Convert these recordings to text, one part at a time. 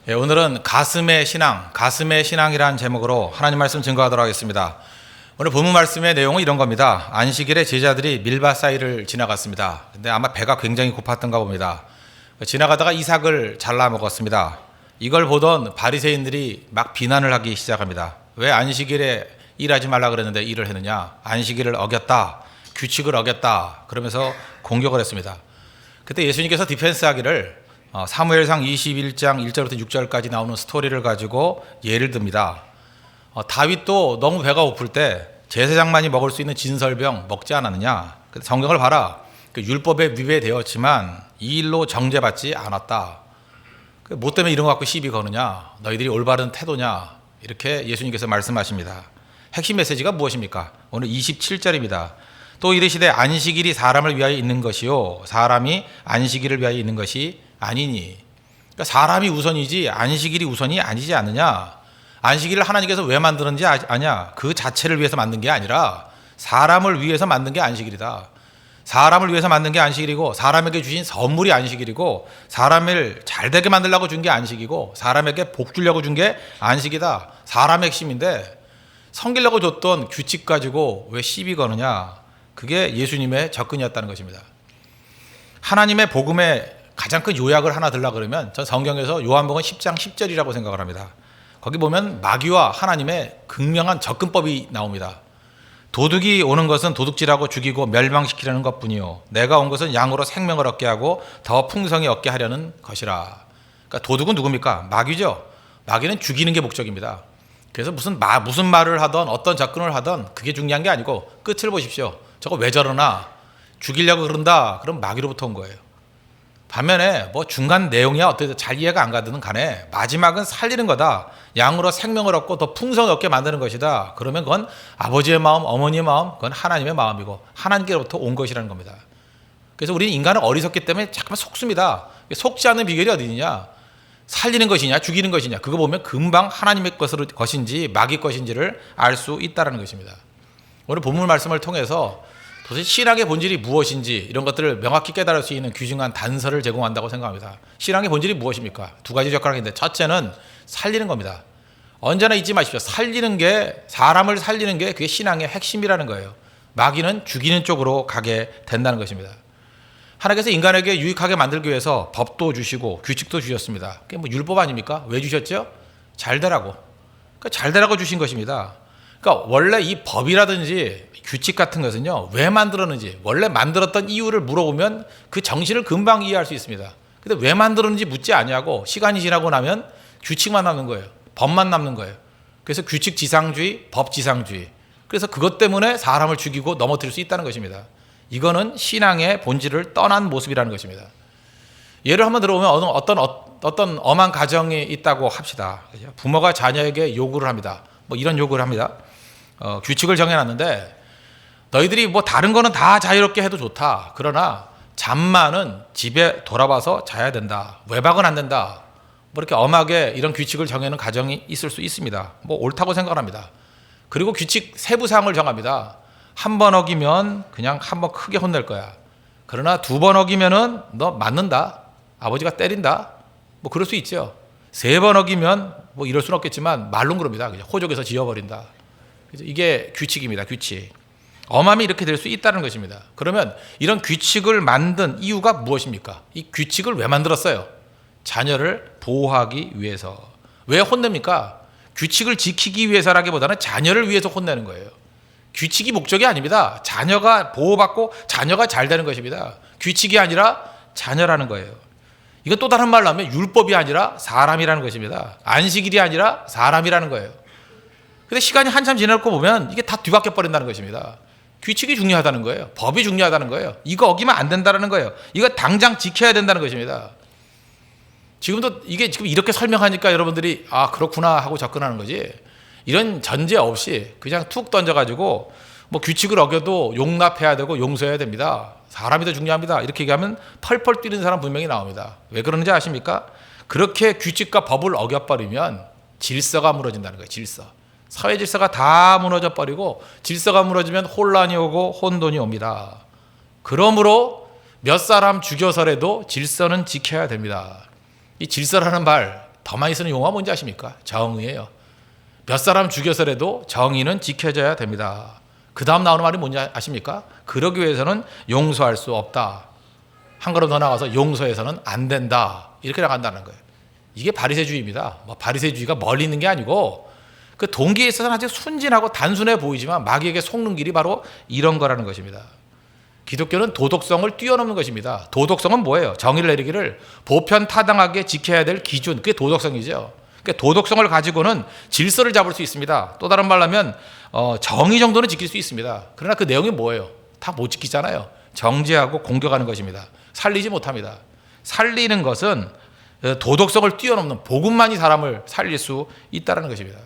예, 오늘은 가슴의 신앙이라는 제목으로 하나님 말씀 증거하도록 하겠습니다. 오늘 본문 말씀의 내용은 이런 겁니다. 안식일에 제자들이 밀밭 사이를 지나갔습니다. 근데 아마 배가 굉장히 고팠던가 봅니다. 지나가다가 이삭을 잘라 먹었습니다. 이걸 보던 바리새인들이 막 비난을 하기 시작합니다. 왜 안식일에 일하지 말라 그랬는데 일을 했느냐? 안식일을 어겼다, 규칙을 어겼다, 그러면서 공격을 했습니다. 그때 예수님께서 디펜스하기를 사무엘상 21장 1절부터 6절까지 나오는 스토리를 가지고 예를 듭니다. 다윗도 너무 배가 고플 때 제사장만이 먹을 수 있는 진설병 먹지 않았느냐? 성경을 봐라. 율법에 위배되었지만 이 일로 정죄받지 않았다. 뭐 때문에 이런 거 갖고 시비 거느냐? 너희들이 올바른 태도냐? 이렇게 예수님께서 말씀하십니다. 핵심 메시지가 무엇입니까? 오늘 27절입니다. 또 이르시되 안식일이 사람을 위하여 있는 것이요 사람이 안식일을 위하여 있는 것이 아니니. 그러니까 사람이 우선이지 안식일이 우선이 아니지 않느냐. 안식일을 하나님께서 왜 만드는지 아냐. 그 자체를 위해서 만든 게 아니라 사람을 위해서 만든 게 안식일이다. 사람을 위해서 만든 게 안식일이고, 사람에게 주신 선물이 안식일이고, 사람을 잘되게 만들려고 준 게 안식이고, 사람에게 복 주려고 준 게 안식이다. 사람의 핵심인데 섬기려고 줬던 규칙 가지고 왜 시비 거느냐. 그게 예수님의 접근이었다는 것입니다. 하나님의 복음의 가장 큰 요약을 하나 들라 그러면 전 성경에서 요한복음 10장 10절이라고 생각을 합니다. 거기 보면 마귀와 하나님의 극명한 접근법이 나옵니다. 도둑이 오는 것은 도둑질하고 죽이고 멸망시키려는 것뿐이요 내가 온 것은 양으로 생명을 얻게 하고 더 풍성히 얻게 하려는 것이라. 그러니까 도둑은 누굽니까? 마귀죠. 마귀는 죽이는 게 목적입니다. 그래서 무슨 말을 하던 어떤 접근을 하던 그게 중요한 게 아니고 끝을 보십시오. 저거 왜 저러나? 죽이려고 그런다. 그럼 마귀로부터 온 거예요. 반면에 뭐 중간 내용이야 어떻게 잘 이해가 안 가든 간에 마지막은 살리는 거다. 양으로 생명을 얻고 더 풍성을 얻게 만드는 것이다. 그러면 그건 아버지의 마음, 어머니의 마음, 그건 하나님의 마음이고 하나님께로부터 온 것이라는 겁니다. 그래서 우리는 인간은 어리석기 때문에 잠깐만 속습니다. 속지 않는 비결이 어디 있느냐? 살리는 것이냐 죽이는 것이냐, 그거 보면 금방 하나님의 것인지 마귀 것인지를 알 수 있다는 것입니다. 오늘 본문 말씀을 통해서 도대체 신앙의 본질이 무엇인지 이런 것들을 명확히 깨달을 수 있는 귀중한 단서를 제공한다고 생각합니다. 신앙의 본질이 무엇입니까? 두 가지 젓가락인데, 첫째는 살리는 겁니다. 언제나 잊지 마십시오. 사람을 살리는 게 그게 신앙의 핵심이라는 거예요. 마귀는 죽이는 쪽으로 가게 된다는 것입니다. 하나님께서 인간에게 유익하게 만들기 위해서 법도 주시고 규칙도 주셨습니다. 그게 뭐 율법 아닙니까? 왜 주셨죠? 잘 되라고. 그러니까 잘 되라고 주신 것입니다. 그러니까 원래 이 법이라든지 규칙 같은 것은요, 왜 만들었는지, 원래 만들었던 이유를 물어보면 그 정신을 금방 이해할 수 있습니다. 근데 왜 만들었는지 묻지 않냐고 시간이 지나고 나면 규칙만 남는 거예요. 법만 남는 거예요. 그래서 규칙 지상주의, 법 지상주의. 그래서 그것 때문에 사람을 죽이고 넘어뜨릴 수 있다는 것입니다. 이거는 신앙의 본질을 떠난 모습이라는 것입니다. 예를 한번 들어보면 어떤 엄한 가정이 있다고 합시다. 부모가 자녀에게 요구를 합니다. 뭐 이런 요구를 합니다. 규칙을 정해놨는데 너희들이 뭐 다른 거는 다 자유롭게 해도 좋다. 그러나 잠만은 집에 돌아와서 자야 된다. 외박은 안 된다. 뭐 이렇게 엄하게 이런 규칙을 정해놓은 가정이 있을 수 있습니다. 뭐 옳다고 생각합니다. 그리고 규칙 세부사항을 정합니다. 한 번 어기면 그냥 한 번 크게 혼낼 거야. 그러나 두 번 어기면은 너 맞는다. 아버지가 때린다. 뭐 그럴 수 있죠. 세 번 어기면 뭐 이럴 수는 없겠지만 말론 그럽니다. 그냥 호적에서 지워버린다. 이게 규칙입니다. 규칙. 엄함이 이렇게 될 수 있다는 것입니다. 그러면 이런 규칙을 만든 이유가 무엇입니까? 이 규칙을 왜 만들었어요? 자녀를 보호하기 위해서. 왜 혼냅니까? 규칙을 지키기 위해서라기보다는 자녀를 위해서 혼내는 거예요. 규칙이 목적이 아닙니다. 자녀가 보호받고 자녀가 잘 되는 것입니다. 규칙이 아니라 자녀라는 거예요. 이건 또 다른 말로 하면 율법이 아니라 사람이라는 것입니다. 안식일이 아니라 사람이라는 거예요. 근데 시간이 한참 지나고 보면 이게 다 뒤바뀌어 버린다는 것입니다. 규칙이 중요하다는 거예요. 법이 중요하다는 거예요. 이거 어기면 안 된다는 거예요. 이거 당장 지켜야 된다는 것입니다. 지금도 이게 지금 이렇게 설명하니까 여러분들이 아 그렇구나 하고 접근하는 거지, 이런 전제 없이 그냥 툭 던져가지고 뭐 규칙을 어겨도 용납해야 되고 용서해야 됩니다. 사람이 더 중요합니다. 이렇게 얘기하면 펄펄 뛰는 사람 분명히 나옵니다. 왜 그러는지 아십니까? 그렇게 규칙과 법을 어겨버리면 질서가 무너진다는 거예요. 질서. 사회 질서가 다 무너져 버리고, 질서가 무너지면 혼란이 오고 혼돈이 옵니다. 그러므로 몇 사람 죽여서라도 질서는 지켜야 됩니다. 이 질서라는 말 더 많이 쓰는 용어가 뭔지 아십니까? 정의예요. 몇 사람 죽여서라도 정의는 지켜져야 됩니다. 그 다음 나오는 말이 뭔지 아십니까? 그러기 위해서는 용서할 수 없다. 한 걸음 더 나가서 용서해서는 안 된다. 이렇게 나간다는 거예요. 이게 바리새주의입니다. 바리새주의가 멀리 있는 게 아니고 그 동기에 있어서는 아주 순진하고 단순해 보이지만 마귀에게 속는 길이 바로 이런 거라는 것입니다. 기독교는 도덕성을 뛰어넘는 것입니다. 도덕성은 뭐예요? 정의를 내리기를 보편 타당하게 지켜야 될 기준, 그게 도덕성이죠. 그러니까 도덕성을 가지고는 질서를 잡을 수 있습니다. 또 다른 말로 하면 정의 정도는 지킬 수 있습니다. 그러나 그 내용이 뭐예요? 다 못 지키잖아요. 정죄하고 공격하는 것입니다. 살리지 못합니다. 살리는 것은 도덕성을 뛰어넘는 복음만이 사람을 살릴 수 있다는 것입니다.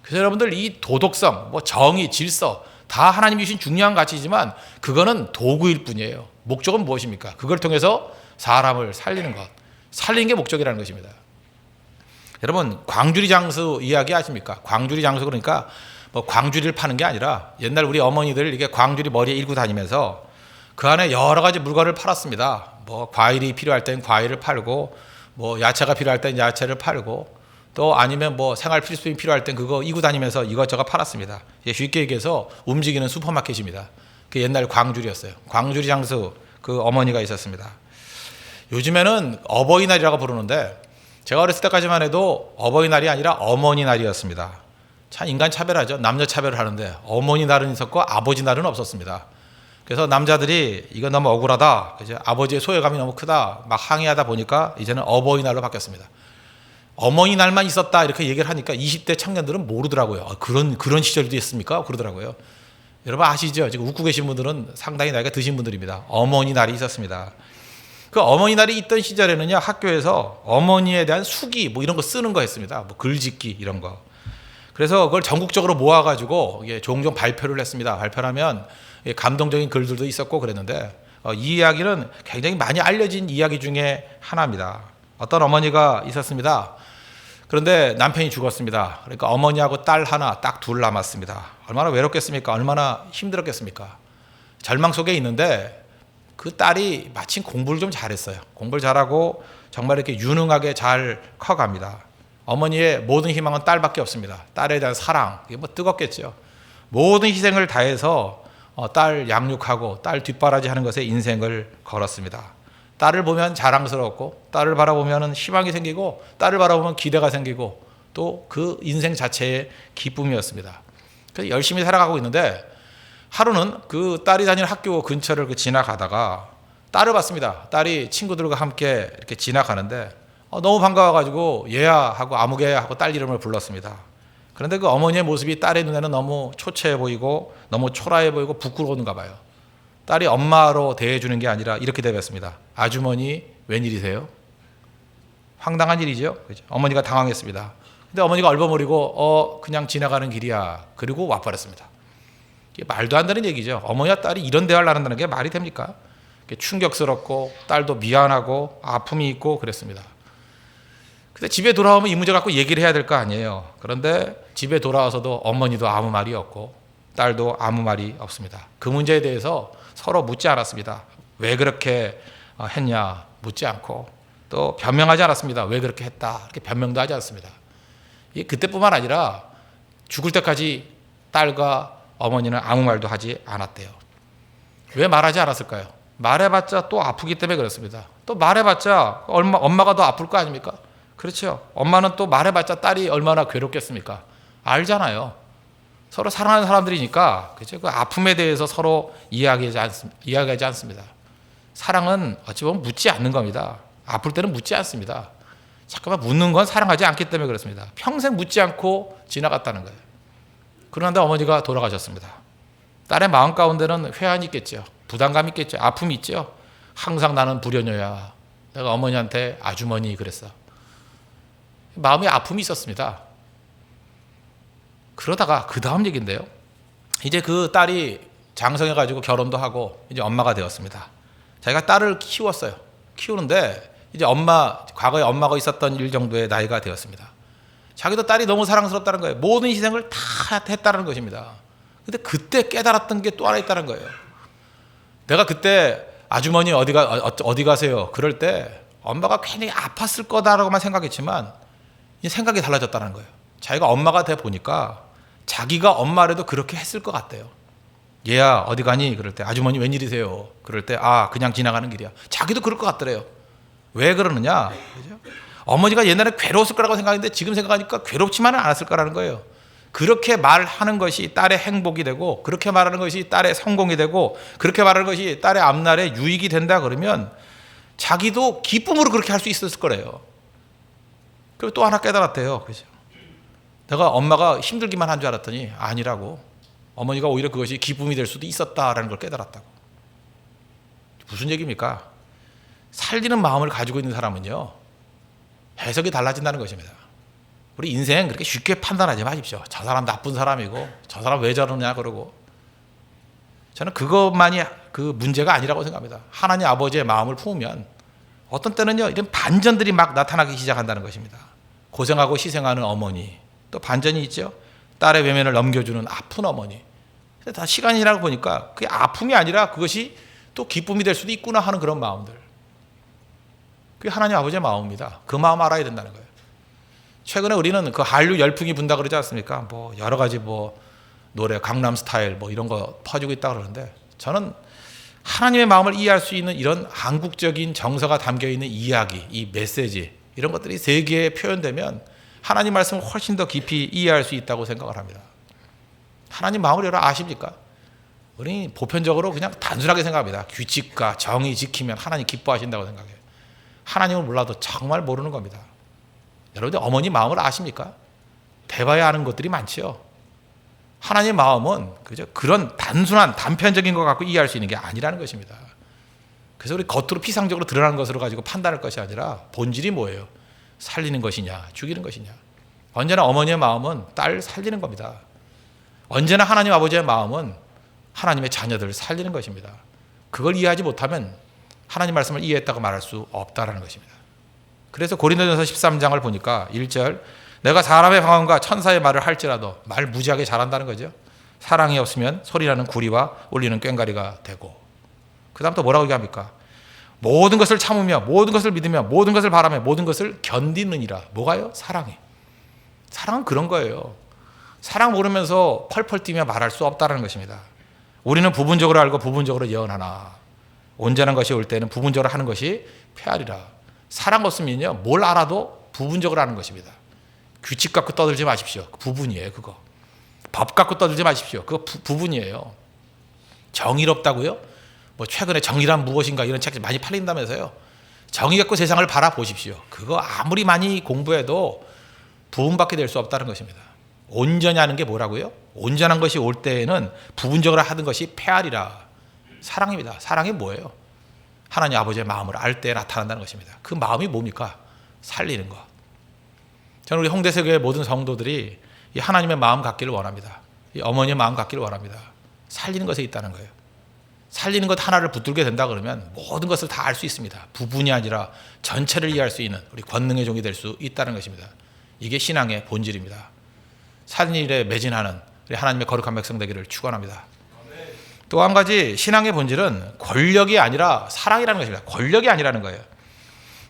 그래서 여러분들 이 도덕성, 정의, 질서 다 하나님이 주신 중요한 가치이지만 그거는 도구일 뿐이에요. 목적은 무엇입니까? 그걸 통해서 사람을 살리는 것. 살리는 게 목적이라는 것입니다. 여러분 광주리 장수 이야기 아십니까? 광주리 장수 그러니까 광주리를 파는 게 아니라 옛날 우리 어머니들 이렇게 광주리 머리에 일고 다니면서 그 안에 여러 가지 물건을 팔았습니다. 과일이 필요할 땐 과일을 팔고 야채가 필요할 땐 야채를 팔고 또 아니면 생활 필수품이 필요할 땐 그거 이고 다니면서 이것저것 팔았습니다. 쉽게 얘기해서 움직이는 슈퍼마켓입니다. 그 옛날 광주리였어요. 광주리 장수 그 어머니가 있었습니다. 요즘에는 어버이날이라고 부르는데 제가 어렸을 때까지만 해도 어버이날이 아니라 어머니날이었습니다. 참 인간 차별하죠. 남녀 차별을 하는데 어머니날은 있었고 아버지날은 없었습니다. 그래서 남자들이 이거 너무 억울하다, 이제 아버지의 소외감이 너무 크다 막 항의하다 보니까 이제는 어버이날로 바뀌었습니다. 어머니날만 있었다 이렇게 얘기를 하니까 20대 청년들은 모르더라고요. 그런 시절도 있습니까? 그러더라고요. 여러분 아시죠? 지금 웃고 계신 분들은 상당히 나이가 드신 분들입니다. 어머니날이 있었습니다. 그 어머니날이 있던 시절에는요, 학교에서 어머니에 대한 수기 이런 거 쓰는 거 했습니다. 글짓기 이런 거. 그래서 그걸 전국적으로 모아가지고 종종 발표를 했습니다. 발표를 하면 감동적인 글들도 있었고 그랬는데 이 이야기는 굉장히 많이 알려진 이야기 중에 하나입니다. 어떤 어머니가 있었습니다. 그런데 남편이 죽었습니다. 그러니까 어머니하고 딸 하나, 딱 둘 남았습니다. 얼마나 외롭겠습니까? 얼마나 힘들었겠습니까? 절망 속에 있는데 그 딸이 마침 공부를 좀 잘했어요. 공부를 잘하고 정말 이렇게 유능하게 잘 커갑니다. 어머니의 모든 희망은 딸밖에 없습니다. 딸에 대한 사랑, 이게 뜨겁겠죠. 모든 희생을 다해서 딸 양육하고 딸 뒷바라지하는 것에 인생을 걸었습니다. 딸을 보면 자랑스럽고 딸을 바라보면 희망이 생기고 딸을 바라보면 기대가 생기고 또 그 인생 자체의 기쁨이었습니다. 그래서 열심히 살아가고 있는데 하루는 그 딸이 다니는 학교 근처를 지나가다가 딸을 봤습니다. 딸이 친구들과 함께 이렇게 지나가는데 너무 반가워가지고 얘야 하고 아무개야 하고 딸 이름을 불렀습니다. 그런데 그 어머니의 모습이 딸의 눈에는 너무 초췌해 보이고 너무 초라해 보이고 부끄러운가 봐요. 딸이 엄마로 대해주는 게 아니라 이렇게 대했습니다. 아주머니 웬일이세요? 황당한 일이죠. 그죠? 어머니가 당황했습니다. 근데 어머니가 얼버무리고 그냥 지나가는 길이야. 그리고 와버렸습니다. 이게 말도 안 되는 얘기죠. 어머니와 딸이 이런 대화를 나눈다는 게 말이 됩니까? 충격스럽고 딸도 미안하고 아픔이 있고 그랬습니다. 근데 집에 돌아오면 이 문제 갖고 얘기를 해야 될 거 아니에요. 그런데 집에 돌아와서도 어머니도 아무 말이 없고 딸도 아무 말이 없습니다. 그 문제에 대해서 서로 묻지 않았습니다. 왜 그렇게 했냐 묻지 않고 또 변명하지 않았습니다. 왜 그렇게 했다 이렇게 변명도 하지 않습니다. 이게 그때뿐만 아니라 죽을 때까지 딸과 어머니는 아무 말도 하지 않았대요. 왜 말하지 않았을까요? 말해봤자 또 아프기 때문에 그렇습니다. 또 말해봤자 엄마가 더 아플 거 아닙니까? 그렇죠. 엄마는 또 말해봤자 딸이 얼마나 괴롭겠습니까? 알잖아요. 서로 사랑하는 사람들이니까 그렇죠? 그 아픔에 대해서 서로 이야기하지 않습니다. 사랑은 어찌 보면 묻지 않는 겁니다. 아플 때는 묻지 않습니다. 잠깐만 묻는 건 사랑하지 않기 때문에 그렇습니다. 평생 묻지 않고 지나갔다는 거예요. 그런데 어머니가 돌아가셨습니다. 딸의 마음 가운데는 회한이 있겠죠. 부담감이 있겠죠. 아픔이 있죠. 항상 나는 불효녀야. 내가 어머니한테 아주머니 그랬어. 마음에 아픔이 있었습니다. 그러다가 그 다음 얘기인데요. 이제 그 딸이 장성해가지고 결혼도 하고 이제 엄마가 되었습니다. 자기가 딸을 키웠어요. 키우는데 이제 과거에 엄마가 있었던 일 정도의 나이가 되었습니다. 자기도 딸이 너무 사랑스럽다는 거예요. 모든 희생을 다 했다는 것입니다. 근데 그때 깨달았던 게 또 하나 있다는 거예요. 내가 그때 아주머니 어디 가세요? 그럴 때 엄마가 괜히 아팠을 거다라고만 생각했지만 이 생각이 달라졌다는 거예요. 자기가 엄마가 돼 보니까 자기가 엄마라도 그렇게 했을 것 같대요. 얘야 어디 가니? 그럴 때 아주머니 웬일이세요? 그럴 때 그냥 지나가는 길이야. 자기도 그럴 것 같더래요. 왜 그러느냐? 그죠? 어머니가 옛날에 괴로웠을 거라고 생각했는데 지금 생각하니까 괴롭지만은 않았을 거라는 거예요. 그렇게 말하는 것이 딸의 행복이 되고, 그렇게 말하는 것이 딸의 성공이 되고, 그렇게 말하는 것이 딸의 앞날에 유익이 된다 그러면 자기도 기쁨으로 그렇게 할 수 있었을 거래요. 그리고 또 하나 깨달았대요. 그죠? 내가 엄마가 힘들기만 한 줄 알았더니 아니라고. 어머니가 오히려 그것이 기쁨이 될 수도 있었다라는 걸 깨달았다고. 무슨 얘기입니까? 살리는 마음을 가지고 있는 사람은요, 해석이 달라진다는 것입니다. 우리 인생 그렇게 쉽게 판단하지 마십시오. 저 사람 나쁜 사람이고 저 사람 왜 저러냐 그러고. 저는 그것만이 그 문제가 아니라고 생각합니다. 하나님 아버지의 마음을 품으면 어떤 때는요, 이런 반전들이 막 나타나기 시작한다는 것입니다. 고생하고 희생하는 어머니, 또 반전이 있죠. 딸의 외면을 넘겨주는 아픈 어머니. 다 시간이 지나고 보니까 그게 아픔이 아니라 그것이 또 기쁨이 될 수도 있구나 하는 그런 마음들. 그게 하나님 아버지의 마음입니다. 그 마음 알아야 된다는 거예요. 최근에 우리는 그 한류 열풍이 분다 그러지 않습니까? 뭐 여러 가지 뭐 노래, 강남 스타일 뭐 이런 거 퍼지고 있다 그러는데, 저는 하나님의 마음을 이해할 수 있는 이런 한국적인 정서가 담겨 있는 이야기, 이 메시지, 이런 것들이 세계에 표현되면 하나님 말씀을 훨씬 더 깊이 이해할 수 있다고 생각을 합니다. 하나님 마음을 여러분 아십니까? 우리 보편적으로 그냥 단순하게 생각합니다. 규칙과 정의 지키면 하나님 기뻐하신다고 생각해요. 하나님을 몰라도 정말 모르는 겁니다. 여러분들 어머니 마음을 아십니까? 대봐야 하는 것들이 많죠. 하나님의 마음은 그저 그런 단순한 단편적인 것 갖고 이해할 수 있는 게 아니라는 것입니다. 그래서 우리 겉으로 피상적으로 드러나는 것으로 가지고 판단할 것이 아니라 본질이 뭐예요? 살리는 것이냐, 죽이는 것이냐. 언제나 어머니의 마음은 딸 살리는 겁니다. 언제나 하나님 아버지의 마음은 하나님의 자녀들을 살리는 것입니다. 그걸 이해하지 못하면 하나님 말씀을 이해했다고 말할 수 없다는 것입니다. 그래서 고린도전서 13장을 보니까 1절, 내가 사람의 방언과 천사의 말을 할지라도, 말 무지하게 잘한다는 거죠. 사랑이 없으면 소리나는 구리와 울리는 꽹과리가 되고. 그 다음 또 뭐라고 얘기합니까? 모든 것을 참으며 모든 것을 믿으며 모든 것을 바라며 모든 것을 견디느니라. 뭐가요? 사랑이. 사랑은 그런 거예요. 사랑 모르면서 펄펄 뛰며 말할 수 없다는 것입니다. 우리는 부분적으로 알고 부분적으로 예언하나 온전한 것이 올 때는 부분적으로 하는 것이 폐하리라. 사랑 없으면요, 뭘 알아도 부분적으로 하는 것입니다. 규칙 갖고 떠들지 마십시오. 부분이에요. 그거. 법 갖고 떠들지 마십시오. 그거 부분이에요. 정의롭다고요? 뭐 최근에 정의란 무엇인가 이런 책이 많이 팔린다면서요. 정의 갖고 세상을 바라보십시오. 그거 아무리 많이 공부해도 부분밖에 될 수 없다는 것입니다. 온전히 하는 게 뭐라고요? 온전한 것이 올 때에는 부분적으로 하는 것이 폐하리라. 사랑입니다. 사랑이 뭐예요? 하나님 아버지의 마음을 알 때 나타난다는 것입니다. 그 마음이 뭡니까? 살리는 것. 저는 우리 홍대세교의 모든 성도들이 이 하나님의 마음 갖기를 원합니다. 이 어머니의 마음 갖기를 원합니다. 살리는 것에 있다는 거예요. 살리는 것 하나를 붙들게 된다 그러면 모든 것을 다 알 수 있습니다. 부분이 아니라 전체를 이해할 수 있는 우리 권능의 종이 될 수 있다는 것입니다. 이게 신앙의 본질입니다. 산 일에 매진하는 우리 하나님의 거룩한 백성 되기를 축원합니다. 또 한 가지 신앙의 본질은 권력이 아니라 사랑이라는 것입니다. 권력이 아니라는 거예요.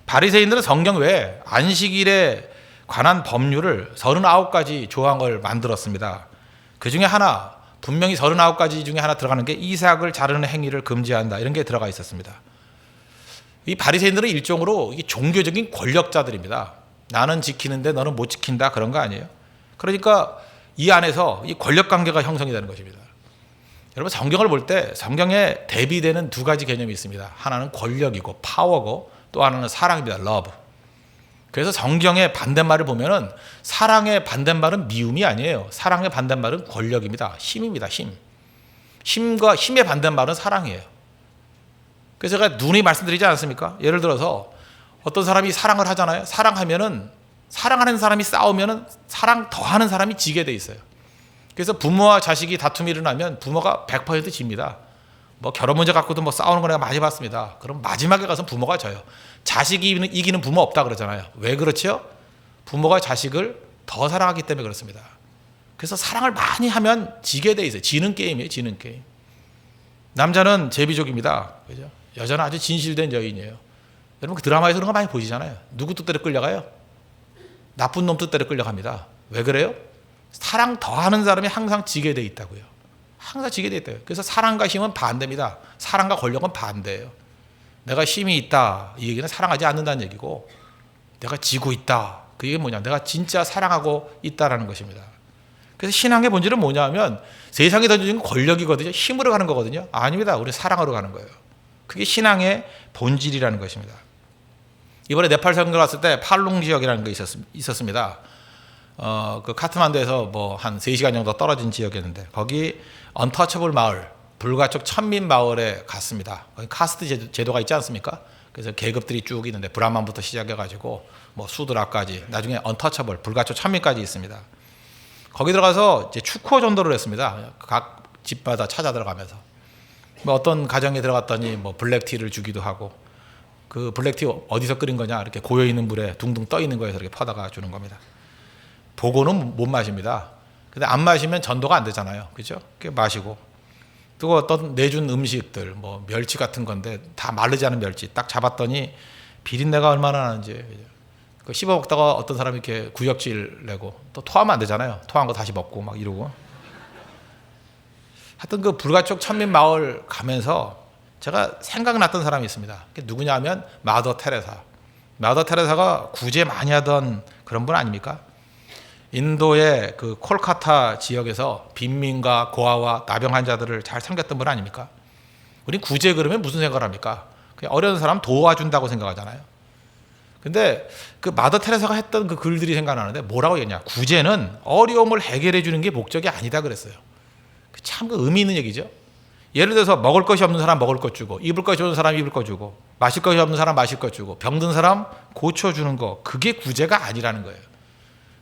바리새인들은 성경 외에 안식일에 관한 법률을 39가지 조항을 만들었습니다. 그 중에 하나, 분명히 39가지 중에 하나 들어가는 게 이삭을 자르는 행위를 금지한다, 이런 게 들어가 있었습니다. 이 바리새인들은 일종으로 종교적인 권력자들입니다. 나는 지키는데 너는 못 지킨다, 그런 거 아니에요. 그러니까 이 안에서 이 권력 관계가 형성이 되는 것입니다. 여러분, 성경을 볼 때 성경에 대비되는 두 가지 개념이 있습니다. 하나는 권력이고 파워고, 또 하나는 사랑입니다. 러브. 그래서 성경의 반대말을 보면은 사랑의 반대말은 미움이 아니에요. 사랑의 반대말은 권력입니다. 힘입니다. 힘. 힘과 힘의 반대말은 사랑이에요. 그래서 제가 누누이 말씀드리지 않습니까? 예를 들어서 어떤 사람이 사랑을 하잖아요. 사랑하면은, 사랑하는 사람이 싸우면은 사랑 더하는 사람이 지게 돼 있어요. 그래서 부모와 자식이 다툼이 일어나면 부모가 100% 집니다. 뭐 결혼 문제 갖고도 뭐 싸우는 거 내가 많이 봤습니다. 그럼 마지막에 가서 부모가 져요. 자식이 이기는 부모 없다 그러잖아요. 왜 그렇죠? 부모가 자식을 더 사랑하기 때문에 그렇습니다. 그래서 사랑을 많이 하면 지게 돼 있어요. 지는 게임이에요. 지는 게임. 남자는 제비족입니다. 그죠? 여자는 아주 진실된 여인이에요. 여러분, 그 드라마에서 그런 거 많이 보시잖아요. 누구 뜻대로 끌려가요? 나쁜 놈 뜻대로 끌려갑니다. 왜 그래요? 사랑 더하는 사람이 항상 지게 돼 있다고요. 항상 지게 돼 있다고요. 그래서 사랑과 힘은 반대입니다. 사랑과 권력은 반대예요. 내가 힘이 있다, 이 얘기는 사랑하지 않는다는 얘기고, 내가 지고 있다, 그 얘기는 뭐냐, 내가 진짜 사랑하고 있다라는 것입니다. 그래서 신앙의 본질은 뭐냐 하면 세상에 던져진 권력이거든요. 힘으로 가는 거거든요. 아닙니다. 우리 사랑으로 가는 거예요. 그게 신앙의 본질이라는 것입니다. 이번에 네팔 선교 갔을 때 팔룽 지역이라는 게 있었습니다. 그 카트만두에서 뭐 한 3시간 정도 떨어진 지역이었는데, 거기 언터처블 마을, 불가촉 천민 마을에 갔습니다. 거기 카스트 제도가 있지 않습니까? 그래서 계급들이 쭉 있는데 브라만부터 시작해가지고 뭐 수드라까지, 나중에 언터처블, 불가촉 천민까지 있습니다. 거기 들어가서 이제 축호 전도를 했습니다. 각 집마다 찾아 들어가면서 뭐 어떤 가정에 들어갔더니 뭐 블랙티를 주기도 하고, 그 블랙티 어디서 끓인 거냐, 이렇게 고여 있는 물에 둥둥 떠 있는 거에서 이렇게 퍼다가 주는 겁니다. 보고는 못 마십니다. 근데 안 마시면 전도가 안 되잖아요, 그죠? 마시고, 또 어떤 내준 음식들, 뭐 멸치 같은 건데 다 마르지 않은 멸치 딱 잡았더니 비린내가 얼마나 나는지, 그 씹어 먹다가 어떤 사람이 이렇게 구역질 내고, 또 토하면 안 되잖아요. 토한 거 다시 먹고 막 이러고. 하여튼 그 불가촉 천민 마을 가면서 제가 생각났던 사람이 있습니다. 그게 누구냐 하면 마더 테레사. 마더 테레사가 구제 많이 하던 그런 분 아닙니까? 인도의 그 콜카타 지역에서 빈민과 고아와 나병 환자들을 잘 섬겼던 분 아닙니까? 우리 구제 그러면 무슨 생각을 합니까? 그냥 어려운 사람 도와준다고 생각하잖아요. 근데 그 마더 테레사가 했던 그 글들이 생각나는데 뭐라고 했냐? 구제는 어려움을 해결해 주는 게 목적이 아니다 그랬어요. 참 그 의미 있는 얘기죠. 예를 들어서 먹을 것이 없는 사람 먹을 것 주고, 입을 것이 없는 사람 입을 것 주고, 마실 것이 없는 사람 마실 것 주고, 병든 사람 고쳐주는 거, 그게 구제가 아니라는 거예요.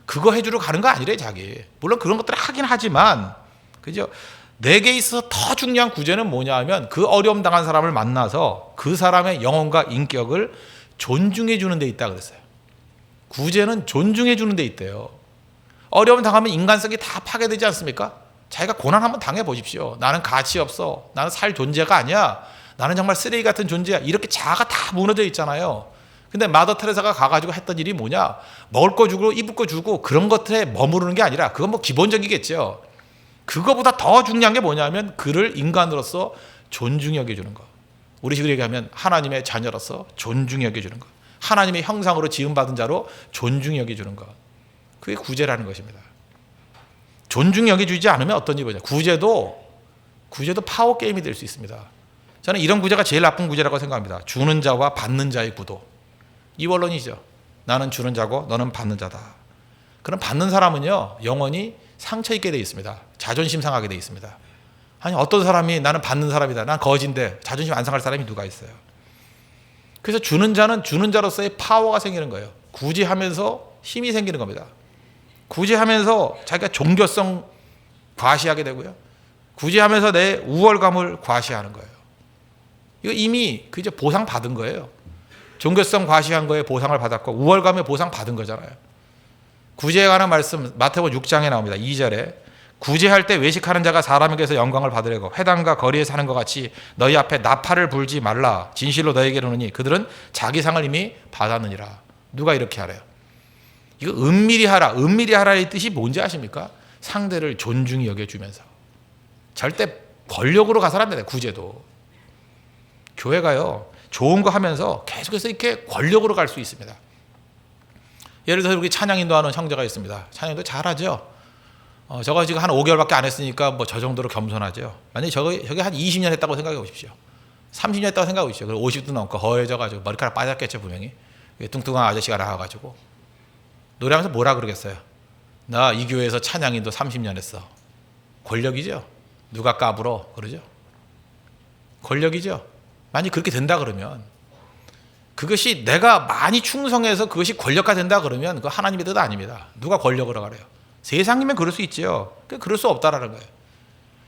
그거 해주러 가는 거 아니래 자기. 물론 그런 것들을 하긴 하지만, 그죠? 내게 있어서 더 중요한 구제는 뭐냐 하면 그 어려움 당한 사람을 만나서 그 사람의 영혼과 인격을 존중해 주는 데 있다 그랬어요. 구제는 존중해 주는 데 있대요. 어려움 당하면 인간성이 다 파괴되지 않습니까? 자기가 고난 한번 당해 보십시오. 나는 가치 없어. 나는 살 존재가 아니야. 나는 정말 쓰레기 같은 존재야. 이렇게 자아가 다 무너져 있잖아요. 근데 마더 테레사가 가가지고 했던 일이 뭐냐? 먹을 거 주고 입을 거 주고 그런 것들에 머무르는 게 아니라, 그건 뭐 기본적이겠죠. 그거보다 더 중요한 게 뭐냐면 그를 인간으로서 존중히 여겨주는 거. 우리식으로 얘기하면 하나님의 자녀로서 존중히 여겨주는 거. 하나님의 형상으로 지음받은 자로 존중히 여겨주는 거. 그게 구제라는 것입니다. 존중히 여겨주지 않으면 어떤 일이 뭐냐? 구제도 파워 게임이 될 수 있습니다. 저는 이런 구제가 제일 나쁜 구제라고 생각합니다. 주는 자와 받는 자의 구도. 이 원론이죠. 나는 주는 자고 너는 받는 자다. 그럼 받는 사람은요, 영원히 상처 입게 되어 있습니다. 자존심 상하게 되어 있습니다. 아니, 어떤 사람이 나는 받는 사람이다, 난 거지인데 자존심 안 상할 사람이 누가 있어요? 그래서 주는 자는 주는 자로서의 파워가 생기는 거예요. 구제하면서 힘이 생기는 겁니다. 구제하면서 자기가 종교성 과시하게 되고요. 구제하면서 내 우월감을 과시하는 거예요. 이거 이미 그 이제 보상 받은 거예요. 종교성 과시한 거에 보상을 받았고 우월감에 보상 받은 거잖아요. 구제에 관한 말씀 마태복음 6장에 나옵니다. 2절에 구제할 때 외식하는 자가 사람에게서 영광을 받으려고 회당과 거리에 사는 것 같이 너희 앞에 나팔을 불지 말라. 진실로 너희에게 이르노니 그들은 자기 상을 이미 받았느니라. 누가 이렇게 하래요? 이거 은밀히 하라. 은밀히 하라의 뜻이 뭔지 아십니까? 상대를 존중히 여겨주면서. 절대 권력으로 가서는 안 돼요. 구제도. 교회가요, 좋은 거 하면서 계속해서 이렇게 권력으로 갈 수 있습니다. 예를 들어서 우리 찬양 인도하는 형제가 있습니다. 찬양도 잘하죠. 저거 지금 한 5개월밖에 안 했으니까 뭐 저 정도로 겸손하죠. 만약에 저게 한 20년 했다고 생각해 보십시오. 30년 했다고 생각해 보십시오. 그리고 50도 넘고 허해져가지고 머리카락 빠졌겠죠 분명히. 뚱뚱한 아저씨가 나와가지고 노래하면서 뭐라 그러겠어요? 나 이 교회에서 찬양 인도 30년 했어. 권력이죠. 누가 까불어 그러죠. 권력이죠. 만약 그렇게 된다 그러면, 그것이 내가 많이 충성해서 그것이 권력화 된다 그러면 그거 하나님의 뜻 아닙니다. 누가 권력으로 가래요? 세상이면 그럴 수 있지요. 그럴 수 없다라는 거예요.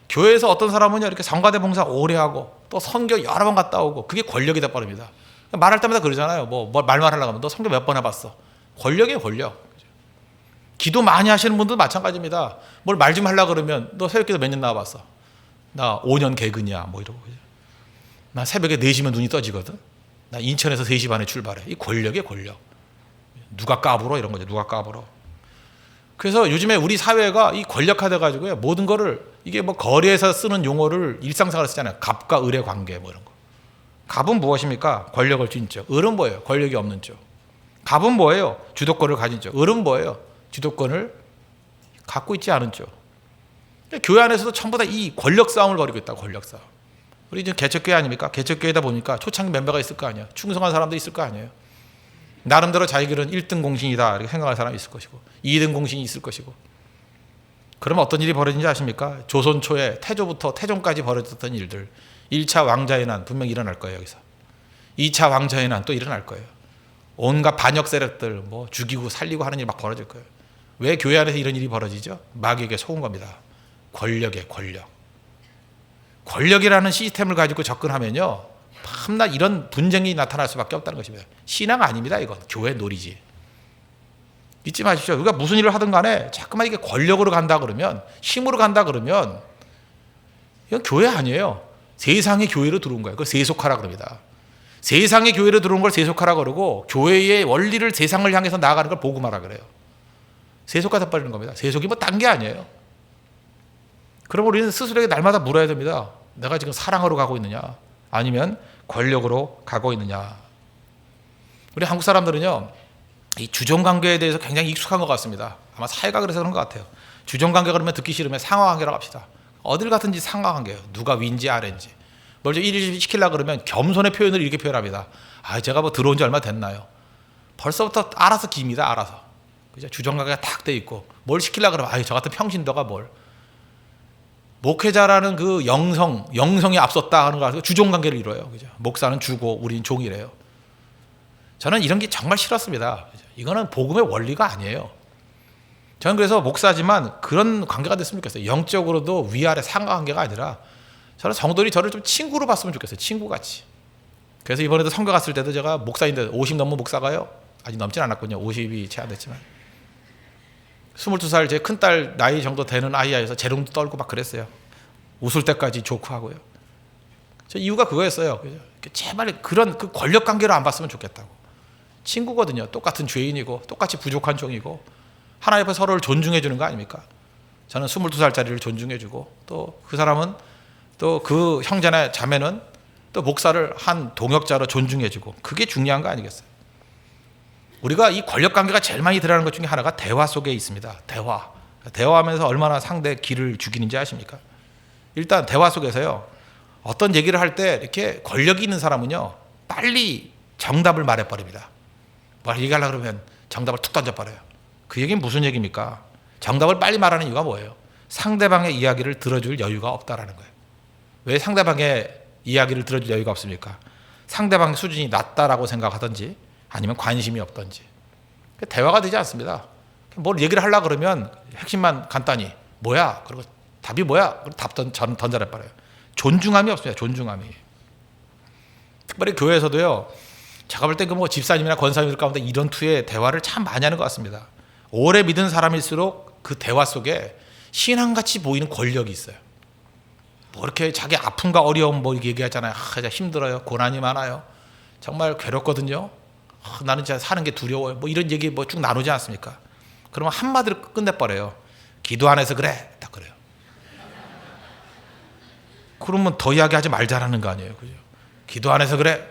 교회에서 어떤 사람은요, 이렇게 성가대 봉사 오래 하고 또 선교 여러 번 갔다 오고 그게 권력이 돼버립니다. 말할 때마다 그러잖아요. 뭐 말만 하려고 하면 너 선교 몇 번 해봤어? 권력이에요, 권력. 기도 많이 하시는 분도 마찬가지입니다. 뭘 말 좀 하려고 그러면 너 새벽기도 몇 년 나와봤어? 나 5년 개근이야 뭐 이러고. 나 새벽에 4시면 눈이 떠지거든. 나 인천에서 3시 반에 출발해. 이 권력이에요, 권력. 누가 까불어 이런 거죠. 누가 까불어. 그래서 요즘에 우리 사회가 이 권력화돼 가지고요. 모든 거를 이게 뭐 거리에서 쓰는 용어를 일상생활에 쓰잖아요. 갑과 을의 관계 뭐 이런 거. 갑은 무엇입니까? 권력을 쥔 쪽. 을은 뭐예요? 권력이 없는 쪽. 갑은 뭐예요? 주도권을 가진 쪽. 을은 뭐예요? 주도권을 갖고 있지 않은 쪽. 교회 안에서도 전부 다 이 권력 싸움을 벌이고 있다. 권력 싸움. 우리 지금 개척교회 아닙니까? 개척교회다 보니까 초창기 멤버가 있을 거 아니에요. 충성한 사람도 있을 거 아니에요. 나름대로 자기들은 1등 공신이다 이렇게 생각하는 사람이 있을 것이고 2등 공신이 있을 것이고. 그러면 어떤 일이 벌어진지 아십니까? 조선 초에 태조부터 태종까지 벌어졌던 일들. 1차 왕자의 난 분명히 일어날 거예요. 여기서 2차 왕자의 난 또 일어날 거예요. 온갖 반역 세력들 뭐 죽이고 살리고 하는 일이 막 벌어질 거예요. 왜 교회 안에서 이런 일이 벌어지죠? 마귀에게 속은 겁니다. 권력의 권력. 권력이라는 시스템을 가지고 접근하면요 밤낮 이런 분쟁이 나타날 수밖에 없다는 것입니다. 신앙 아닙니다. 이건 교회 놀이지. 잊지 마십시오. 우리가 무슨 일을 하든 간에 자꾸만 이게 권력으로 간다 그러면 힘으로 간다 그러면 이건 교회 아니에요. 세상의 교회로 들어온 거예요. 그걸 세속화라 그럽니다. 세상의 교회로 들어온 걸 세속화라 그러고 교회의 원리를 세상을 향해서 나아가는 걸 복음화라 그래요. 세속화 돼버리는 겁니다. 세속이 뭐 딴 게 아니에요. 그럼 우리는 스스로에게 날마다 물어야 됩니다. 내가 지금 사랑으로 가고 있느냐 아니면 권력으로 가고 있느냐. 우리 한국 사람들은요 이 주종관계에 대해서 굉장히 익숙한 것 같습니다. 아마 사회가 그래서 그런 것 같아요. 주종관계 그러면 듣기 싫으면 상하관계라고 합시다. 어딜 갔든지 상하관계예요. 누가 위인지 아래인지. 뭘 좀 일을 시키려고 그러면 겸손의 표현을 이렇게 표현합니다. 아, 제가 뭐 들어온 지 얼마 됐나요? 벌써부터 알아서 깁니다. 알아서. 그죠? 주종관계가 탁 돼 있고 뭘 시키려고 그러면 아유 저 같은 평신도가 뭘. 목회자라는 그 영성이 앞섰다 하는 거 가지고 주종관계를 이뤄요. 그죠? 목사는 주고 우리는 종이래요. 저는 이런 게 정말 싫었습니다. 그죠? 이거는 복음의 원리가 아니에요. 저는 그래서 목사지만 그런 관계가 됐으면 좋겠어요. 영적으로도 위아래 상하관계가 아니라 저는 성도들이 저를 좀 친구로 봤으면 좋겠어요. 친구같이. 그래서 이번에도 선교 갔을 때도 제가 목사인데 50 넘은 목사가요. 아직 넘진 않았군요. 50이 채 안 됐지만. 22살 제 큰딸 나이 정도 되는 아이야에서 재롱도 떨고 막 그랬어요. 웃을 때까지 조크하고요. 저 이유가 그거였어요. 제발 그런 그 권력 관계로 안 봤으면 좋겠다고. 친구거든요. 똑같은 죄인이고 똑같이 부족한 종이고 하나님 앞에 서로를 존중해 주는 거 아닙니까? 저는 22살짜리를 존중해 주고 또 그 사람은 또 그 형제나 자매는 또 목사를 한 동역자로 존중해 주고 그게 중요한 거 아니겠어요? 우리가 이 권력 관계가 제일 많이 드러나는 것 중에 하나가 대화 속에 있습니다. 대화하면서 얼마나 상대 기를 죽이는지 아십니까? 일단 대화 속에서요. 어떤 얘기를 할 때 이렇게 권력이 있는 사람은요. 빨리 정답을 말해버립니다. 뭘 얘기하려고 그러면 정답을 툭 던져버려요. 그 얘기는 무슨 얘기입니까? 정답을 빨리 말하는 이유가 뭐예요? 상대방의 이야기를 들어줄 여유가 없다라는 거예요. 왜 상대방의 이야기를 들어줄 여유가 없습니까? 상대방의 수준이 낮다라고 생각하든지 아니면 관심이 없던지 대화가 되지 않습니다. 뭘 얘기를 하려고 그러면 핵심만 간단히 뭐야? 그리고 답이 뭐야? 그리고 답 던져내버려요. 존중함이 없습니다. 존중함이. 특별히 교회에서도요. 제가 볼 때 그 뭐 집사님이나 권사님들 가운데 이런 투의 대화를 참 많이 하는 것 같습니다. 오래 믿은 사람일수록 그 대화 속에 신앙같이 보이는 권력이 있어요. 뭐 이렇게 자기 아픔과 어려움 뭐 얘기하잖아요. 진짜 힘들어요. 고난이 많아요. 정말 괴롭거든요. 나는 진짜 사는 게 두려워요. 뭐 이런 얘기 뭐 쭉 나누지 않습니까? 그러면 한마디로 끝내버려요. 기도 안 해서 그래. 딱 그래요. 그러면 더 이야기하지 말자라는 거 아니에요. 그죠? 기도 안 해서 그래.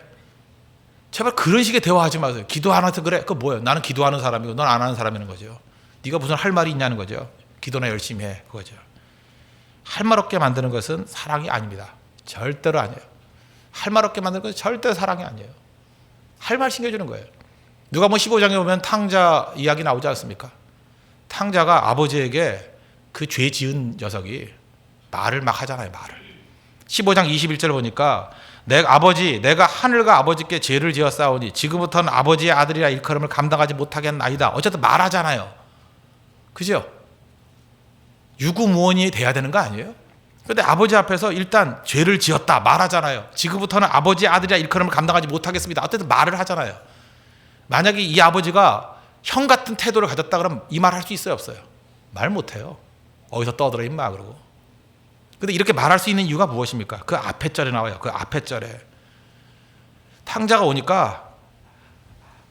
제발 그런 식의 대화하지 마세요. 기도 안 해서 그래. 그거 뭐예요? 나는 기도하는 사람이고 넌 안 하는 사람이는 거죠. 네가 무슨 할 말이 있냐는 거죠. 기도나 열심히 해. 그거죠. 할 말 없게 만드는 것은 사랑이 아닙니다. 절대로 아니에요. 할 말 없게 만드는 것은 절대 사랑이 아니에요. 할 말 챙겨주는 거예요. 누가 뭐 15장에 보면 탕자 이야기 나오지 않습니까? 탕자가 아버지에게 그 죄 지은 녀석이 말을 막 하잖아요. 말을. 15장 21절 보니까 내가 하늘과 아버지께 죄를 지었사오니 지금부터는 아버지의 아들이라 일컬음을 감당하지 못하겠나이다. 어쨌든 말하잖아요. 그죠? 유구무원이 돼야 되는 거 아니에요? 그런데 아버지 앞에서 일단 죄를 지었다 말하잖아요. 지금부터는 아버지의 아들이라 일컬음을 감당하지 못하겠습니다. 어쨌든 말을 하잖아요. 만약에 이 아버지가 형 같은 태도를 가졌다 그러면 이 말 할 수 있어요? 없어요? 말 못해요. 어디서 떠들어 임마 그러고. 근데 이렇게 말할 수 있는 이유가 무엇입니까? 그 앞에 절에 나와요. 그 앞에 절에. 탕자가 오니까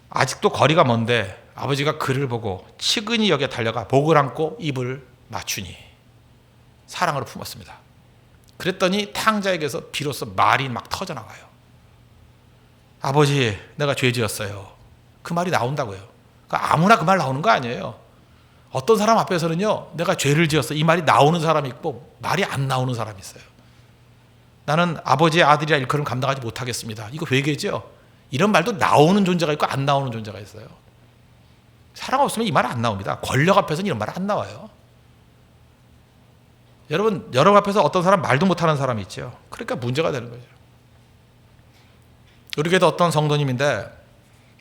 아직도 거리가 먼데 아버지가 그를 보고 치근히 여겨 달려가 목을 안고 입을 맞추니 사랑으로 품었습니다. 그랬더니 탕자에게서 비로소 말이 막 터져나와요. 아버지, 내가 죄 지었어요. 그 말이 나온다고요. 그러니까 아무나 그 말 나오는 거 아니에요. 어떤 사람 앞에서는요, 내가 죄를 지었어, 이 말이 나오는 사람이 있고 말이 안 나오는 사람이 있어요. 나는 아버지의 아들이라 일컬음 감당하지 못하겠습니다. 이거 회개죠. 이런 말도 나오는 존재가 있고 안 나오는 존재가 있어요. 사랑 없으면 이 말은 안 나옵니다. 권력 앞에서는 이런 말은 안 나와요. 여러분 앞에서 어떤 사람 말도 못하는 사람이 있죠. 그러니까 문제가 되는 거죠. 우리 교회도 어떤 성도님인데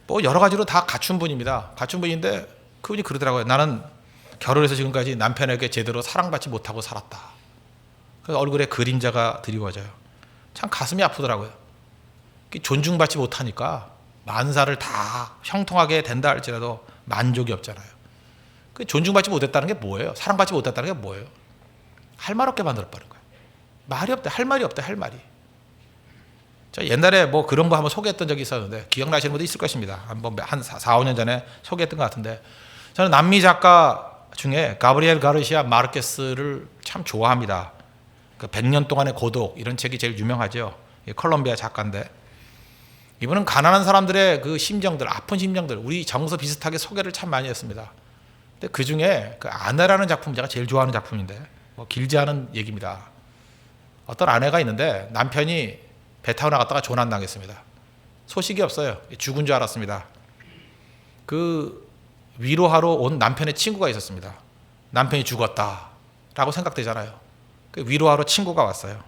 뭐 여러 가지로 다 갖춘 분입니다. 갖춘 분인데 그분이 그러더라고요. 나는 결혼해서 지금까지 남편에게 제대로 사랑받지 못하고 살았다. 그래서 얼굴에 그림자가 드리워져요. 참 가슴이 아프더라고요. 존중받지 못하니까 만사를 다 형통하게 된다 할지라도 만족이 없잖아요. 존중받지 못했다는 게 뭐예요? 사랑받지 못했다는 게 뭐예요? 할 말 없게 만들어버린 거예요. 말이 없대, 할 말이 없대, 할 말이. 저 옛날에 뭐 그런 거 한번 소개했던 적이 있었는데 기억나시는 분도 있을 것입니다. 한번 한 4, 5년 전에 소개했던 것 같은데, 저는 남미 작가 중에 가브리엘 가르시아 마르케스를 참 좋아합니다. 그 100년 동안의 고독, 이런 책이 제일 유명하죠. 콜롬비아 작가인데, 이분은 가난한 사람들의 그 심정들, 아픈 심정들, 우리 정서 비슷하게 소개를 참 많이 했습니다. 근데 그 중에 그 아내라는 작품, 제가 제일 좋아하는 작품인데, 뭐 길지 않은 얘기입니다. 어떤 아내가 있는데 남편이 배 타고 나갔다가 조난당했습니다. 소식이 없어요. 죽은 줄 알았습니다. 그 위로하러 온 남편의 친구가 있었습니다. 남편이 죽었다라고 생각되잖아요. 그 위로하러 친구가 왔어요.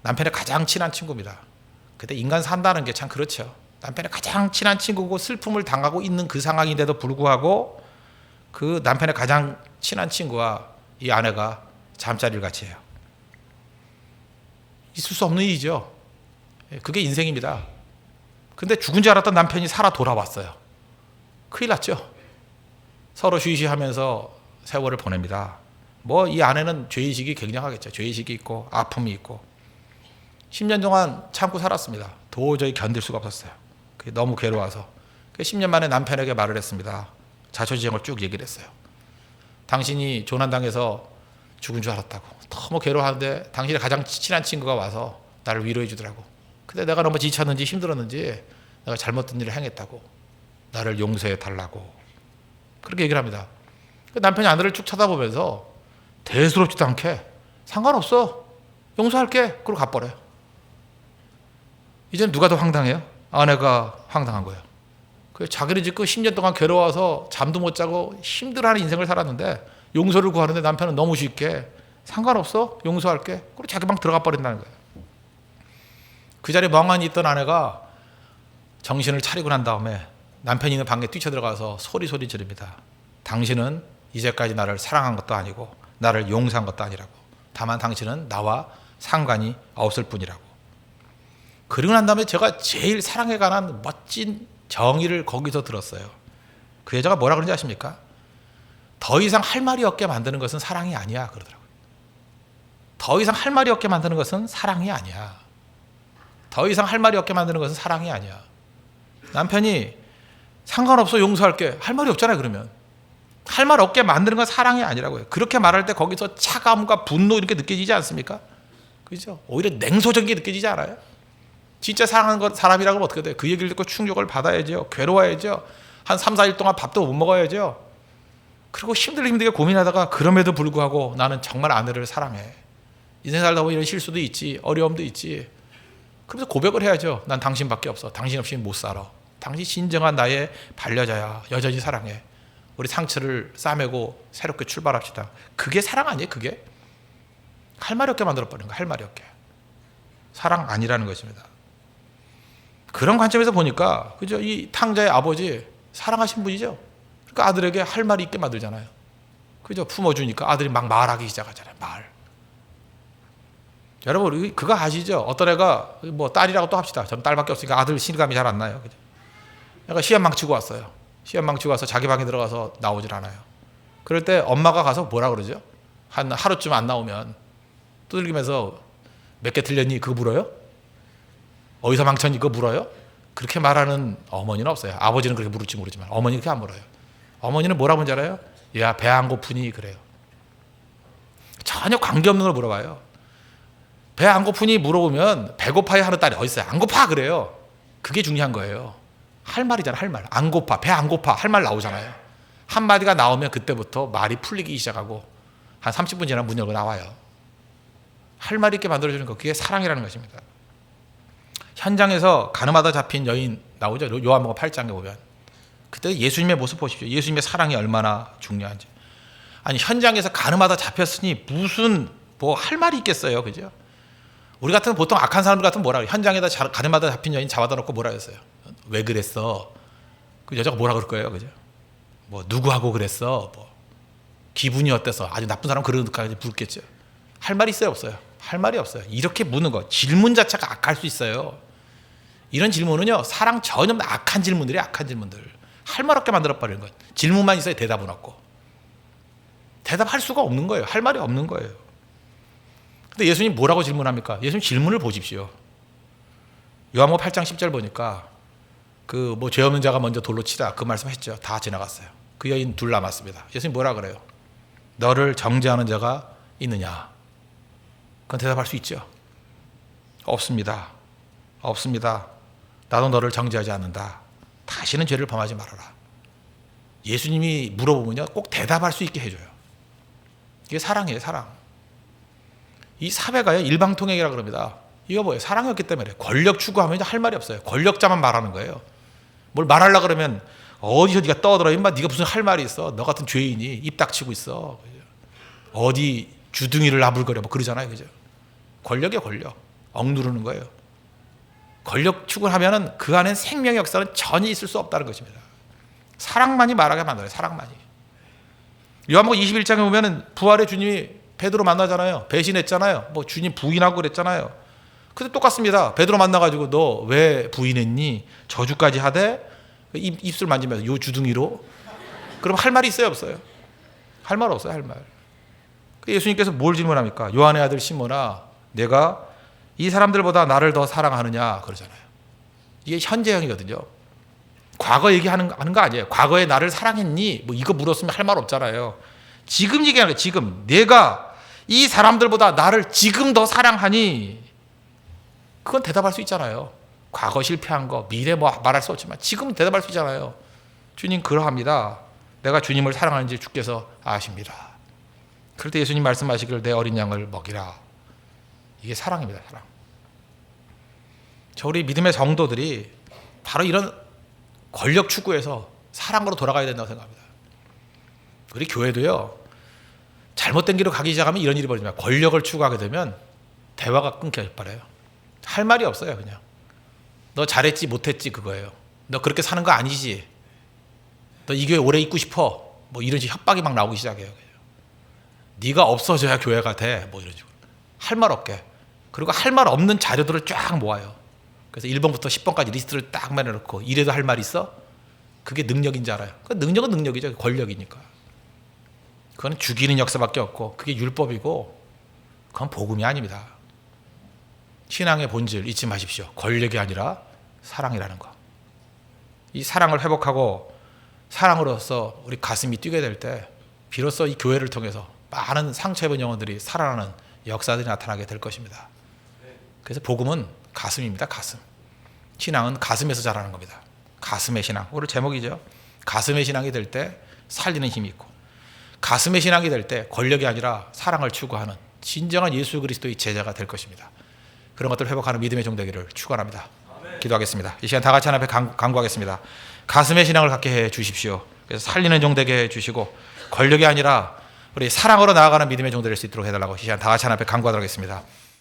남편의 가장 친한 친구입니다. 근데 인간 산다는 게 참 그렇죠. 남편의 가장 친한 친구고 슬픔을 당하고 있는 그 상황인데도 불구하고 그 남편의 가장 친한 친구와 이 아내가 잠자리를 같이 해요. 있을 수 없는 일이죠. 그게 인생입니다. 근데 죽은 줄 알았던 남편이 살아 돌아왔어요. 큰일 났죠. 서로 쉬쉬하면서 세월을 보냅니다. 뭐 이 아내는 죄의식이 굉장하겠죠. 죄의식이 있고 아픔이 있고 10년 동안 참고 살았습니다. 도저히 견딜 수가 없었어요. 그게 너무 괴로워서 10년 만에 남편에게 말을 했습니다. 자초지종을 쭉 얘기를 했어요. 당신이 조난당해서 죽은 줄 알았다고. 너무 괴로워하는데 당신의 가장 친한 친구가 와서 나를 위로해 주더라고. 근데 내가 너무 지쳤는지 힘들었는지 내가 잘못된 일을 행했다고. 나를 용서해 달라고. 그렇게 얘기를 합니다. 남편이 아내를 쭉 쳐다보면서 대수롭지도 않게 상관없어, 용서할게, 그러고 가버려요. 이제는 누가 더 황당해요? 아내가 황당한 거예요. 자기는 지금 10년 동안 괴로워서 잠도 못 자고 힘들어하는 인생을 살았는데 용서를 구하는데 남편은 너무 쉽게 상관없어, 용서할게, 그리고 자기 방 들어가 버린다는 거예요. 그 자리에 멍하니 있던 아내가 정신을 차리고 난 다음에 남편이 있는 방에 뛰쳐들어가서 소리 지릅니다. 당신은 이제까지 나를 사랑한 것도 아니고 나를 용서한 것도 아니라고. 다만 당신은 나와 상관이 없을 뿐이라고. 그리고 난 다음에 제가 제일 사랑에 관한 멋진 정의를 거기서 들었어요. 그 여자가 뭐라 그런지 아십니까? 더 이상 할 말이 없게 만드는 것은 사랑이 아니야, 그러더라고요. 더 이상 할 말이 없게 만드는 것은 사랑이 아니야. 더 이상 할 말이 없게 만드는 것은 사랑이 아니야. 남편이 상관없어, 용서할게, 할 말이 없잖아요. 그러면 할 말 없게 만드는 건 사랑이 아니라고요. 그렇게 말할 때 거기서 차가움과 분노 이렇게 느껴지지 않습니까? 그죠? 오히려 냉소적인 게 느껴지지 않아요? 진짜 사랑하는 사람이라고 하면 어떻게 돼요? 그 얘기를 듣고 충격을 받아야죠. 괴로워야죠. 한 3, 4일 동안 밥도 못 먹어야죠. 그리고 힘들게 고민하다가 그럼에도 불구하고 나는 정말 아내를 사랑해. 인생 살다 보면 이런 실수도 있지, 어려움도 있지. 그래서 고백을 해야죠. 난 당신밖에 없어. 당신 없이는 못 살아. 당신 진정한 나의 반려자야. 여전히 사랑해. 우리 상처를 싸매고 새롭게 출발합시다. 그게 사랑 아니에요? 그게? 할 말이 없게 만들어버린 거야. 할 말이 없게. 사랑 아니라는 것입니다. 그런 관점에서 보니까 그죠? 이 탕자의 아버지 사랑하신 분이죠. 그러니까 아들에게 할 말이 있게 만들잖아요. 그죠? 품어주니까 아들이 막 말하기 시작하잖아요. 말. 여러분 그거 아시죠? 어떤 애가 뭐 딸이라고 또 합시다. 저는 딸밖에 없으니까 아들 실감이 잘 안 나요. 그죠? 애가 시험 망치고 왔어요. 시험 망치고 와서 자기 방에 들어가서 나오질 않아요. 그럴 때 엄마가 가서 뭐라 그러죠? 한 하루쯤 안 나오면 두들기면서 몇 개 틀렸니? 그거 물어요? 어디서 망쳤니? 그거 물어요? 그렇게 말하는 어머니는 없어요. 아버지는 그렇게 물을지 모르지만 어머니는 그렇게 안 물어요. 어머니는 뭐라고 하는지 알아요? 야, 배 안 고프니? 그래요. 전혀 관계없는 걸 물어봐요. 배 안 고프니 물어보면 배고파야 하는 딸이 어디 있어요? 안 고파 그래요. 그게 중요한 거예요. 할 말이잖아, 할 말. 안 고파, 배 안 고파 할 말 나오잖아요. 한마디가 나오면 그때부터 말이 풀리기 시작하고 한 30분 지나면 문 열고 나와요. 할 말 있게 만들어주는 거, 그게 사랑이라는 것입니다. 현장에서 가늠하다 잡힌 여인 나오죠. 요한복음 8장에 보면. 그때 예수님의 모습 보십시오. 예수님의 사랑이 얼마나 중요한지. 아니, 현장에서 가늠하다 잡혔으니 무슨 뭐 할 말이 있겠어요, 그죠? 우리 같은 보통 악한 사람들 같은 뭐라 그래요? 현장에다 가늠하다 잡힌 여인 잡아다 놓고 뭐라 그랬어요? 왜 그랬어? 그 여자가 뭐라 그럴 거예요, 그죠? 뭐 누구하고 그랬어? 뭐 기분이 어때서? 아주 나쁜 사람 그러는까지 묻겠죠. 할 말이 있어요, 없어요? 할 말이 없어요. 이렇게 묻는 거, 질문 자체가 악할 수 있어요. 이런 질문은요, 사랑 전혀 없는 악한 질문들이 악한 질문들. 할 말 없게 만들어버리는 것. 질문만 있어야 대답은 없고. 대답할 수가 없는 거예요. 할 말이 없는 거예요. 근데 예수님 뭐라고 질문합니까? 예수님 질문을 보십시오. 요한복음 8장 10절 보니까 그 뭐 죄 없는 자가 먼저 돌로 치라 그 말씀했죠. 다 지나갔어요. 그 여인 둘 남았습니다. 예수님 뭐라 그래요? 너를 정죄하는 자가 있느냐? 그건 대답할 수 있죠. 없습니다. 없습니다. 나도 너를 정죄하지 않는다. 다시는 죄를 범하지 말아라. 예수님이 물어보면요, 꼭 대답할 수 있게 해줘요. 이게 사랑이에요, 사랑. 이 사회가요, 일방통행이라 그럽니다. 이거 뭐예요? 사랑이었기 때문에. 권력 추구하면 할 말이 없어요. 권력자만 말하는 거예요. 뭘 말하려고 그러면 어디서 네가 떠들어. 임마, 네가 무슨 할 말이 있어. 너 같은 죄인이 입 닥치고 있어. 어디 주둥이를 나불거려 뭐 그러잖아요, 그죠? 권력이에요, 권력. 억누르는 거예요. 권력 추구를 하면은 그 안에 생명의 역사는 전혀 있을 수 없다는 것입니다. 사랑만이 말하게 만들어요, 사랑만이. 요한복음 21장에 보면은 부활의 주님이 베드로 만나잖아요. 배신했잖아요. 뭐 주님 부인하고 그랬잖아요. 근데 똑같습니다. 베드로 만나가지고 너 왜 부인했니? 저주까지 하되 입술 만지면서 요 주둥이로. 그럼 할 말이 있어요, 없어요? 할 말 없어요, 할 말. 예수님께서 뭘 질문합니까? 요한의 아들 시몬아, 내가 이 사람들보다 나를 더 사랑하느냐 그러잖아요. 이게 현재형이거든요. 과거 얘기하는 거 아니에요. 과거에 나를 사랑했니? 뭐 이거 물었으면 할 말 없잖아요. 지금 얘기하는 거예요. 지금 내가 이 사람들보다 나를 지금 더 사랑하니? 그건 대답할 수 있잖아요. 과거 실패한 거, 미래 뭐 말할 수 없지만 지금 대답할 수 있잖아요. 주님 그러합니다. 내가 주님을 사랑하는지 주께서 아십니다. 그럴 때 예수님 말씀하시기를 내 어린 양을 먹이라. 이게 사랑입니다, 사랑. 저 우리 믿음의 성도들이 바로 이런 권력 추구에서 사랑으로 돌아가야 된다고 생각합니다. 우리 교회도요, 잘못된 길로 가기 시작하면 이런 일이 벌어집니다. 권력을 추구하게 되면 대화가 끊겨버려요. 할 말이 없어요, 그냥. 너 잘했지 못했지 그거예요. 너 그렇게 사는 거 아니지. 너 이 교회 오래 있고 싶어. 뭐 이런 식으로 협박이 막 나오기 시작해요. 네가 없어져야 교회가 돼. 뭐 이런 식으로. 할 말 없게. 그리고 할 말 없는 자료들을 쫙 모아요. 그래서 1번부터 10번까지 리스트를 딱 매려놓고 이래도 할 말 있어? 그게 능력인 줄 알아요. 그 능력은 능력이죠. 권력이니까. 그건 죽이는 역사밖에 없고 그게 율법이고 그건 복음이 아닙니다. 신앙의 본질 잊지 마십시오. 권력이 아니라 사랑이라는 거. 이 사랑을 회복하고 사랑으로서 우리 가슴이 뛰게 될 때 비로소 이 교회를 통해서 많은 상처 입은 영혼들이 살아나는 역사들이 나타나게 될 것입니다. 그래서 복음은 가슴입니다. 가슴. 신앙은 가슴에서 자라는 겁니다. 가슴의 신앙. 오늘 제목이죠. 가슴의 신앙이 될 때 살리는 힘이 있고 가슴의 신앙이 될 때 권력이 아니라 사랑을 추구하는 진정한 예수 그리스도의 제자가 될 것입니다. 그런 것들을 회복하는 믿음의 종 되기를 축원합니다. 기도하겠습니다. 이 시간 다 같이 하나님 앞에 간구하겠습니다. 가슴의 신앙을 갖게 해 주십시오. 그래서 살리는 종 되게 해 주시고 권력이 아니라 우리 사랑으로 나아가는 믿음의 종 될 수 있도록 해달라고 이 시간 다 같이 하나님 앞에 간구하도록 하겠습니다.